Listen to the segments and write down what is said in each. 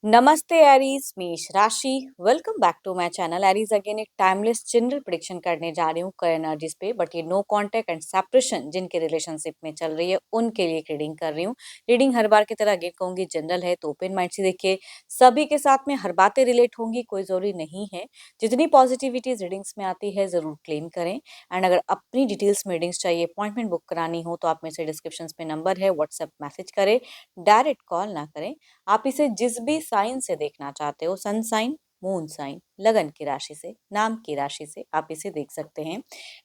नमस्ते एरीज, मेष राशि। Welcome back to my channel Aries. Again एक टाइमलेस जनरल प्रेडिक्शन करने जा रही हूँ कई एनर्जीज पे, बट ये नो कांटेक्ट एंड सेपरेशन जिनके रिलेशनशिप में चल रही है उनके लिए रीडिंग कर रही हूँ। रीडिंग हर बार की तरह अगेन कहूंगी जनरल है, तो ओपन माइंड से देखिए। सभी के साथ में हर बातें रिलेट होंगी, कोई जरूरी नहीं है। जितनी पॉजिटिविटी रीडिंग्स में आती है जरूर क्लेम करें। एंड अगर अपनी डिटेल्स में रीडिंग्स चाहिए, अपॉइंटमेंट बुक करानी हो, तो आप में से डिस्क्रिप्शन में नंबर है, व्हाट्सएप मैसेज करें, डायरेक्ट कॉल ना करें। आप इसे जिस भी साइन से देखना चाहते हो, सन साइन, मून साइन, लगन की राशि से, नाम की राशि से आप इसे देख सकते हैं।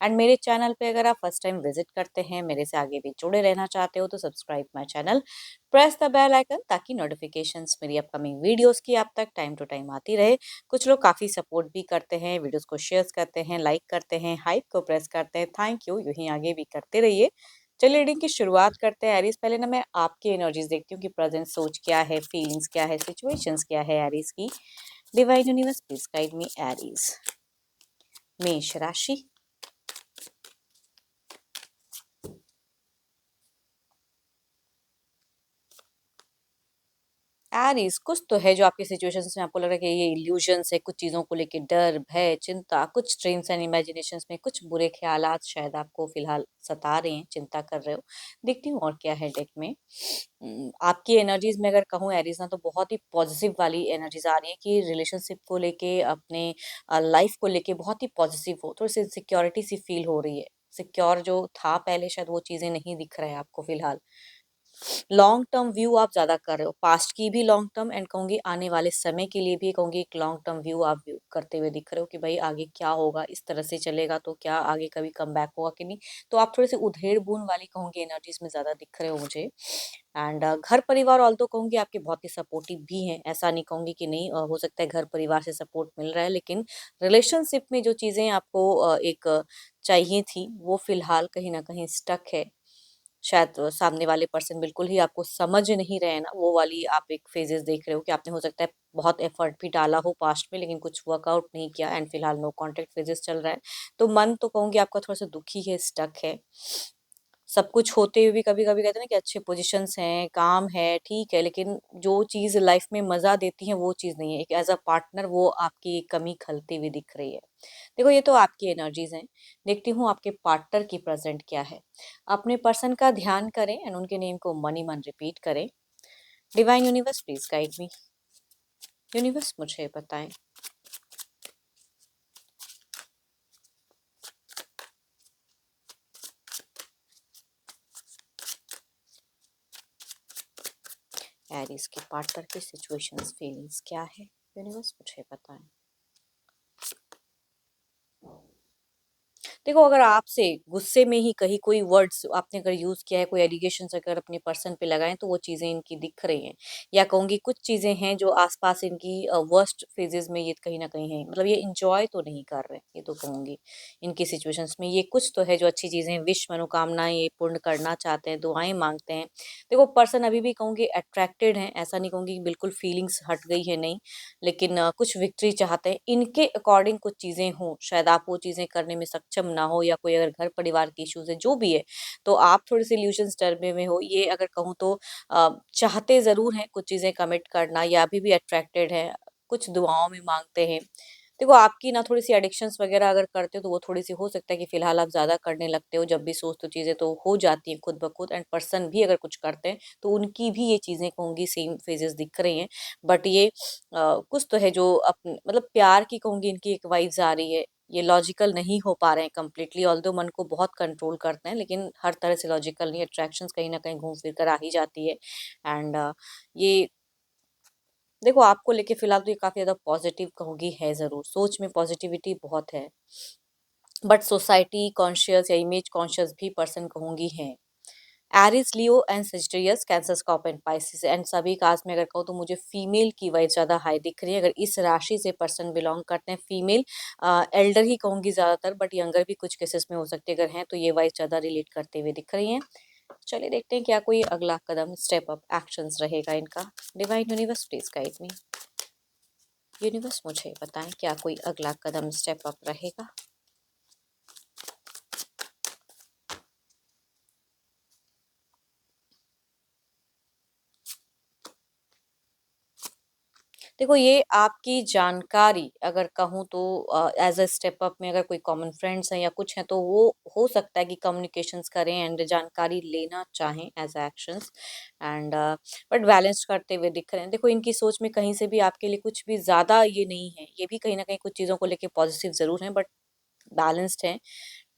एंड मेरे चैनल पे अगर आप फर्स्ट टाइम विजिट करते हैं, मेरे से आगे भी जुड़े रहना चाहते हो, तो subscribe my channel, press the bell icon, ताकि नोटिफिकेशंस मेरी अपकमिंग वीडियोस की आप तक टाइम टू टाइम आती रहे। कुछ लोग काफी सपोर्ट भी करते हैं, वीडियोस को शेयर करते हैं, लाइक करते हैं, हाइप को प्रेस करते हैं। थैंक यू, यूं ही आगे भी करते रहिए। चलिए रीडिंग की शुरुआत करते हैं एरीज। पहले ना मैं आपकी एनर्जीज देखती हूँ कि प्रेजेंट सोच क्या है, फीलिंग्स क्या है, सिचुएशंस क्या है एरीज की। Divine universe please guide me Aries. मेष राशि। एरीज, कुछ तो है जो आपकी सिचुएशंस में आपको लग रहा है कि ये इल्यूजन्स है, कुछ चीजों को लेके डर, भय, चिंता, कुछ ड्रीम्स एंड इमेजिनेशंस में कुछ बुरे ख्यालात शायद आपको फिलहाल सता रहे हैं, चिंता कर रहे हो। देखती हूँ और क्या है डेक में। आपकी एनर्जीज में अगर कहूँ एरीज ना, तो बहुत ही पॉजिटिव वाली एनर्जीज आ रही है कि रिलेशनशिप को लेके, अपने लाइफ को लेके बहुत ही पॉजिटिव हो, थोड़ी सी सिक्योरिटी सी फील हो रही है। सिक्योर जो था पहले, शायद वो चीजें नहीं दिख रहा है आपको फिलहाल। लॉन्ग टर्म व्यू आप ज्यादा कर रहे हो, पास्ट की भी लॉन्ग टर्म, एंड कहूंगी आने वाले समय के लिए भी कहूंगी एक लॉन्ग टर्म व्यू आप व्यू करते हुए दिख रहे हो कि भाई आगे क्या होगा, इस तरह से चलेगा तो क्या आगे कभी कम बैक होगा कि नहीं। तो आप थोड़े से उधेड़ बुन वाली कहूंगी एनर्जीज में ज्यादा दिख रहे हो मुझे। एंड घर परिवार ऑल तो कहूंगी आपके बहुत ही सपोर्टिव भी हैं, ऐसा नहीं कहूंगी कि नहीं। हो सकता है घर परिवार से सपोर्ट मिल रहा है, लेकिन रिलेशनशिप में जो चीजें आपको एक चाहिए थी, वो फिलहाल कहीं ना कहीं स्टक है। शायद सामने वाले पर्सन बिल्कुल ही आपको समझ नहीं रहे हैं ना, वो वाली आप एक फेजेस देख रहे हो कि आपने हो सकता है बहुत एफर्ट भी डाला हो पास्ट में, लेकिन कुछ वर्कआउट नहीं किया, एंड फिलहाल नो कांटेक्ट फेजेस चल रहा है। तो मन तो कहूंगी आपका थोड़ा सा दुखी है, स्टक है। सब कुछ होते हुए भी कभी कभी कहते हैं ना कि अच्छे पोजीशंस हैं, काम है, ठीक है, लेकिन जो चीज लाइफ में मजा देती है वो चीज नहीं है। एक एज अ पार्टनर वो आपकी कमी खलती हुई दिख रही है। देखो ये तो आपकी एनर्जीज हैं। देखती हूँ आपके पार्टनर की प्रेजेंट क्या है। अपने पर्सन का ध्यान करें एंड उनके नेम को मन ही मन रिपीट करें। Divine universe please guide me. Universe मुझे बताएं। एरीज के पार्टनर की सिचुएशंस, फीलिंग्स क्या है, यूनिवर्स मुझे बताएं। देखो अगर आपसे गुस्से में ही कहीं कोई वर्ड्स आपने अगर यूज किया है, कोई एलिगेशन अगर अपने पर्सन पे लगाए, तो वो चीजें इनकी दिख रही हैं। या कहूंगी कुछ चीजें हैं जो आसपास इनकी वर्स्ट फेजेस में ये कहीं ना कहीं है, मतलब ये इंजॉय तो नहीं कर रहे, ये तो कहूंगी इनकी सिचुएशंस में ये कुछ तो है जो अच्छी चीजें, विश, मनोकामनाएं ये पूर्ण करना चाहते हैं, दुआएं मांगते हैं। देखो पर्सन अभी भी कहूंगी अट्रैक्टेड है, ऐसा नहीं कहूंगी कि बिल्कुल फीलिंग्स हट गई है, नहीं। लेकिन कुछ विक्ट्री चाहते हैं, इनके अकॉर्डिंग कुछ चीजें हों, शायद आप वो चीजें करने में सक्षम ना हो, या कोई अगर घर परिवार की इश्यूज है जो भी है, तो आप थोड़े से इल्यूजन्स डरने में हो, ये अगर कहूँ तो चाहते जरूर हैं कुछ चीजें कमिट करना, या अभी भी अट्रैक्टेड है, कुछ दुआओं में मांगते हैं। देखो आपकी ना थोड़ी सी एडिक्शंस वगैरह अगर करते हो, तो वो थोड़ी सी हो सकता है कि फिलहाल आप ज्यादा करने लगते हो, जब भी सोचते हो चीजें तो हो जाती हैं खुद ब खुद। एंड पर्सन भी अगर कुछ करते हैं, तो उनकी भी ये चीजें कहूंगी सेम फेजेस दिख रही हैं। बट ये कुछ तो है जो मतलब प्यार की कहूंगी इनकी एक वाइब्स आ रही है। ये लॉजिकल नहीं हो पा रहे हैं कंप्लीटली, ऑल्दो मन को बहुत कंट्रोल करते हैं, लेकिन हर तरह से लॉजिकल नहीं। अट्रैक्शंस कहीं ना कहीं घूम फिर कर आ ही जाती है। एंड ये देखो आपको लेके फिलहाल तो ये काफी ज्यादा पॉजिटिव कहूंगी है, जरूर सोच में पॉजिटिविटी बहुत है। बट सोसाइटी कॉन्शियस या इमेज कॉन्शियस भी पर्सन कहूंगी है। Aries, Leo and Sagittarius, Cancer, Scorpio and Pisces, and सभी कास्ट में अगर कहूँ तो मुझे फीमेल की वाइज ज्यादा हाई दिख रही है। अगर इस राशि से पर्सन बिलोंग करते हैं, फीमेल, एल्डर ही कहूंगी ज्यादातर, बट यंगर भी कुछ केसेस में हो सकते हैं। अगर हैं तो ये वाइज ज्यादा रिलेट करते हुए दिख रही हैं। चलिए देखते हैं क्या कोई अगला कदम, स्टेप अप एक्शंस रहेगा इनका। Divine universe please guide me. Universe मुझे बताएं क्या कोई अगला कदम, स्टेप अप रहेगा। देखो ये आपकी जानकारी अगर कहूँ तो एज़ अ स्टेप अप में अगर कोई कॉमन फ्रेंड्स हैं या कुछ हैं तो वो हो सकता है कि कम्युनिकेशंस करें एंड जानकारी लेना चाहें as actions and but balance करते हुए दिख रहे हैं। देखो इनकी सोच में कहीं से भी आपके लिए कुछ भी ज़्यादा ये नहीं है, ये भी कहीं न कहीं कुछ चीज़ों को लेके पॉजिटिव ज़रूर हैं बट बैलेंस्ड हैं।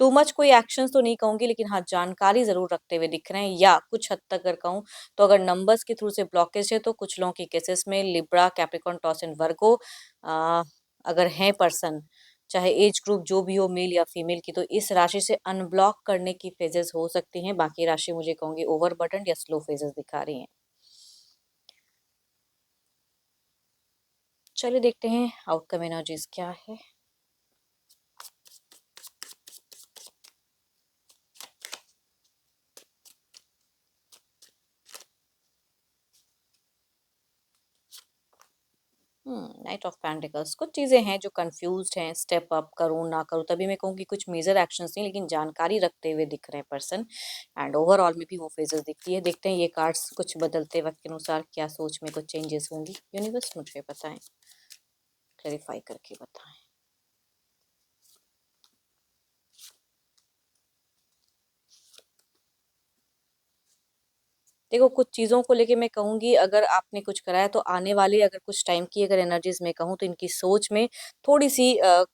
टू मच कोई एक्शंस तो नहीं कहूँगी लेकिन हाँ, जानकारी ज़रूर रखते हुए दिख रहे हैं या कुछ हद तक अगर कहूँ तो अगर नंबर्स के थ्रू से ब्लॉकेज है तो कुछ लोगों के केसेस में Libra, Capricorn, Taurus and Virgo uh, अगर हैं पर्सन, चाहे एज ग्रुप जो भी हो मेल या फीमेल की तो इस राशि से अनब्लॉक करने की फेजेज़ हो सकती हैं। बाकी राशि मुझे कहूँगी ओवरबर्डन्ड या स्लो फेजेज़ दिखा रही हैं। चलिए देखते हैं आउटकम एनर्जीज़ क्या है। नाइट ऑफ पेंटिकल्स कुछ चीज़ें हैं जो कंफ्यूज्ड हैं, स्टेप अप करूँ, ना करूँ, तभी मैं कहूँगी कुछ मेजर एक्शंस नहीं लेकिन जानकारी रखते हुए दिख रहे हैं पर्सन एंड ओवरऑल में भी वो फेजेस दिखती है। देखते हैं ये कार्ड्स कुछ बदलते वक़्त के अनुसार क्या सोच में कुछ चेंजेस होंगी। यूनिवर्स मुझे बताएँ, क्लैरिफाई करके बताएँ। देखो, कुछ चीज़ों को लेके मैं कहूँगी अगर आपने कुछ करा है तो आने वाले अगर कुछ टाइम की अगर एनर्जीज़ मैं कहूँ तो इनकी सोच में थोड़ी-सी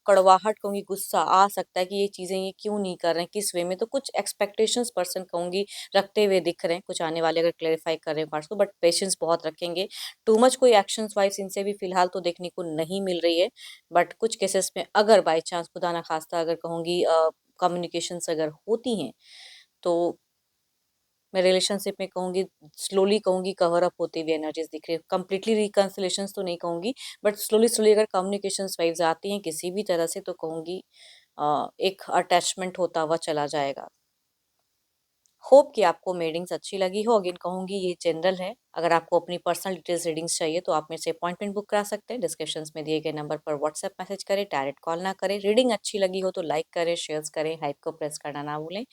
कड़वाहट कहूँगी गुस्सा आ सकता है कि ये चीज़ें ये क्यों नहीं कर रहे हैं, किस वे में? तो कुछ एक्सपेक्टेशंस पर्सन कहूँगी रखते हुए दिख रहे हैं, कुछ आने वाले अगर क्लैरिफ़ाई कर रहे हैं पार्ट्स को बट पेशेंस बहुत रखेंगे। टू मच कोई एक्शंस वाइज़ इनसे भी फिलहाल तो देखने को नहीं मिल रही है, बट कुछ केसेस में अगर बाय चांस खुदा ना ख़ास्ता अगर कहूँगी कम्युनिकेशंस अगर होती हैं, तो मैं रिलेशनशिप में कहूँगी स्लोली कहूँगी कवर अप होती हुई एनर्जीज़ दिख रही है। कंप्लीटली रिकन्सिलिएशंस तो नहीं कहूँगी बट स्लोली अगर कम्युनिकेशंस वाइज़ आती हैं किसी भी तरह से तो कहूँगी एक अटैचमेंट होता हुआ चला जाएगा। होप कि आपको मेडिंग्स अच्छी लगी हो। अगेन कहूँगी ये जनरल है। अगर आपको अपनी पर्सनल डिटेल्स रीडिंग्स चाहिए तो आप मेरे से अपॉइंटमेंट बुक करा सकते हैं। डिस्क्रिप्शंस में दिए गए नंबर पर व्हाट्सएप मैसेज करें, डायरेक्ट कॉल ना करें। रीडिंग अच्छी लगी हो तो लाइक करें, शेयर्स करें, हाइप को प्रेस करना ना भूलें।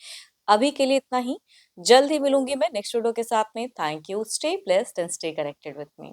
अभी के लिए इतना ही। जल्द ही मिलूँगी मैं नेक्स्ट वीडियो के साथ में। Thank you. Stay blessed and stay connected with me.